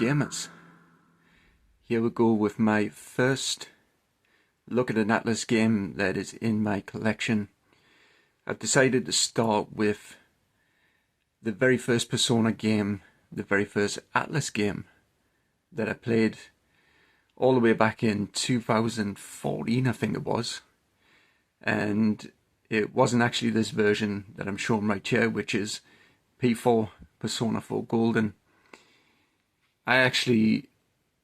gamers. Here we go with my first look at an Atlus game that is in my collection. I've decided to start with the very first Persona game, the very first Atlus game that I played all the way back in 2014, I think it was. And it wasn't actually this version that I'm showing right here, which is P4 Persona 4 Golden. I actually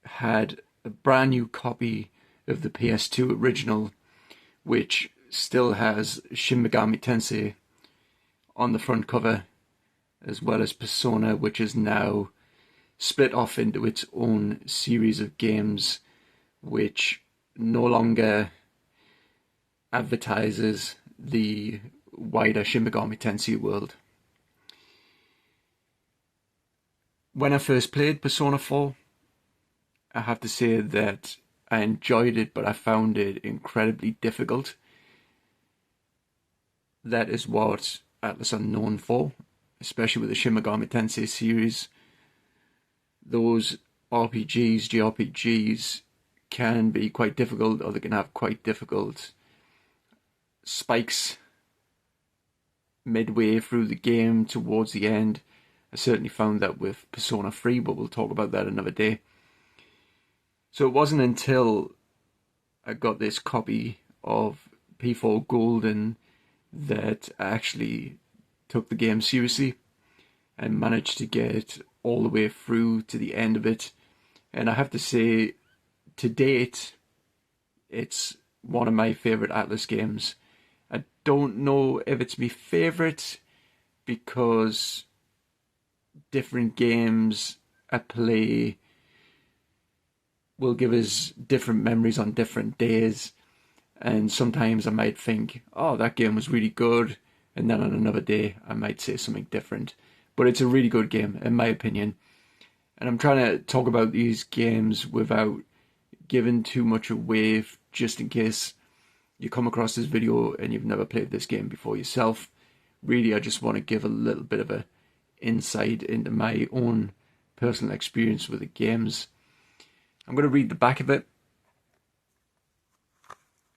had a brand new copy of the PS2 original, which still has Shin Megami Tensei on the front cover, as well as Persona, which is now split off into its own series of games, which no longer advertises the wider Shin Megami Tensei world. When I first played Persona 4, I have to say that I enjoyed it, but I found it incredibly difficult. That is what Atlus are known for, especially with the Shin Megami Tensei series. Those RPGs, JRPGs, can be quite difficult, or they can have quite difficult spikes midway through the game towards the end. I certainly found that with Persona 3, but we'll talk about that another day. So it wasn't until I got this copy of P4 Golden that I actually took the game seriously and managed to get all the way through to the end of it. And I have to say, to date, it's one of my favourite Atlus games. I don't know if it's my favourite because different games I play will give us different memories on different days, and sometimes I might think, oh, that game was really good, and then on another day I might say something different. But it's a really good game in my opinion, and I'm trying to talk about these games without giving too much away, just in case you come across this video and you've never played this game before yourself. Really, I just want to give a little bit of a insight into my own personal experience with the games. I'm going to read the back of it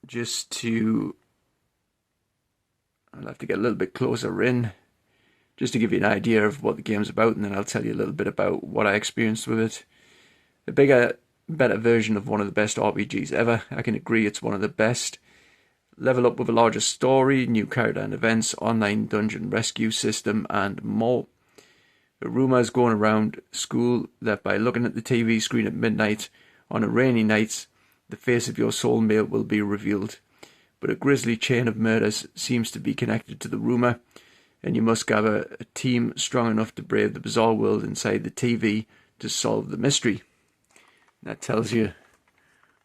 just to, I'll have to get a little bit closer in, just to give you an idea of what the game's about, and then I'll tell you a little bit about what I experienced with it. A bigger, better version of one of the best RPGs ever. I can agree it's one of the best. Level up with a larger story, new character and events, online dungeon rescue system, and more. A rumour is going around school that by looking at the TV screen at midnight on a rainy night, the face of your soulmate will be revealed. But a grisly chain of murders seems to be connected to the rumour, and you must gather a team strong enough to brave the bizarre world inside the TV to solve the mystery. That tells you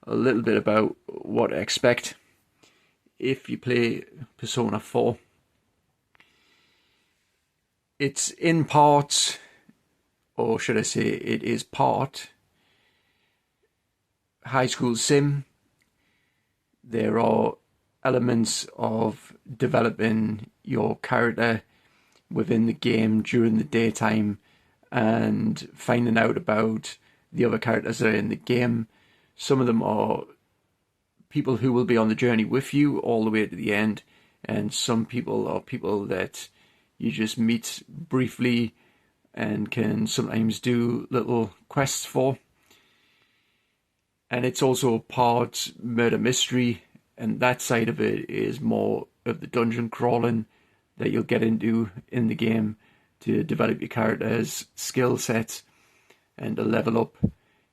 a little bit about what to expect if you play Persona 4. It's in part, or should I say it is part, high school sim. There are elements of developing your character within the game during the daytime and finding out about the other characters that are in the game. Some of them are people who will be on the journey with you all the way to the end, and some people are people that you just meet briefly and can sometimes do little quests for. And it's also part murder mystery, and that side of it is more of the dungeon crawling that you'll get into in the game to develop your character's skill set and to level up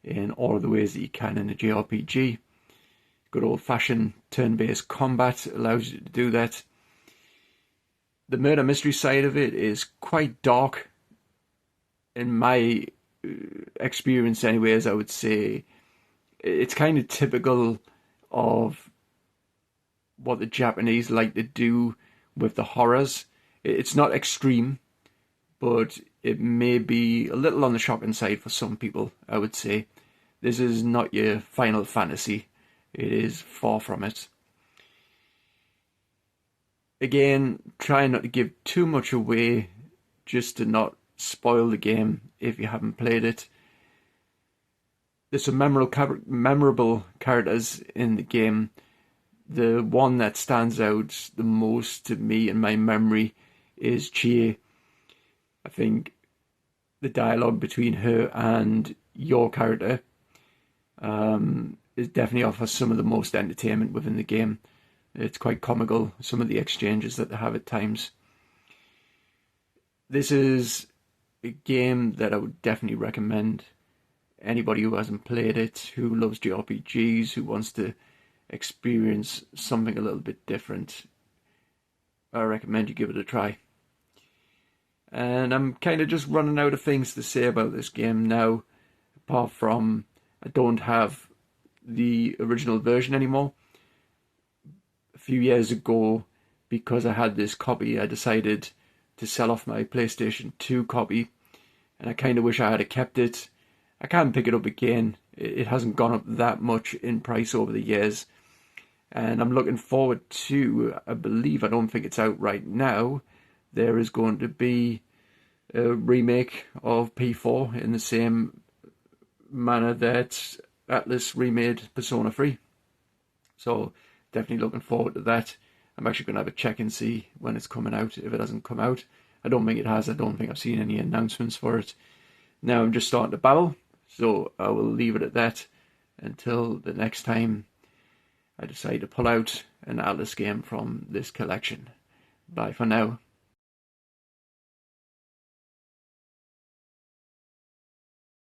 in all of the ways that you can in a JRPG. Good old-fashioned turn-based combat allows you to do that. The murder mystery side of it is quite dark. In my experience anyways, I would say it's kind of typical of what the Japanese like to do with the horrors. It's not extreme, but it may be a little on the shocking side for some people, I would say. This is not your Final Fantasy. It is far from it. Again, try not to give too much away, just to not spoil the game if you haven't played it. there's some memorable characters in the game. The one that stands out the most to me in my memory is Chie. I think the dialogue between her and your character is definitely offers some of the most entertainment within the game. It's quite comical, some of the exchanges that they have at times. This is a game that I would definitely recommend anybody who hasn't played it, who loves JRPGs, who wants to experience something a little bit different. I recommend you give it a try. And I'm kind of just running out of things to say about this game now, apart from I don't have the original version anymore. A few years ago, because I had this copy, I decided to sell off my PlayStation 2 copy, and I kind of wish I had kept it. I can't pick it up again. It hasn't gone up that much in price over the years, and I'm looking forward to, I don't think it's out right now, there is going to be a remake of P4 in the same manner that Atlus remade Persona 3. So definitely looking forward to that. I'm actually going to have a check and see when it's coming out, if it hasn't come out. I don't think it has. I don't think I've seen any announcements for it. Now I'm just starting to babble, so I will leave it at that until the next time I decide to pull out an Atlus game from this collection. Bye for now.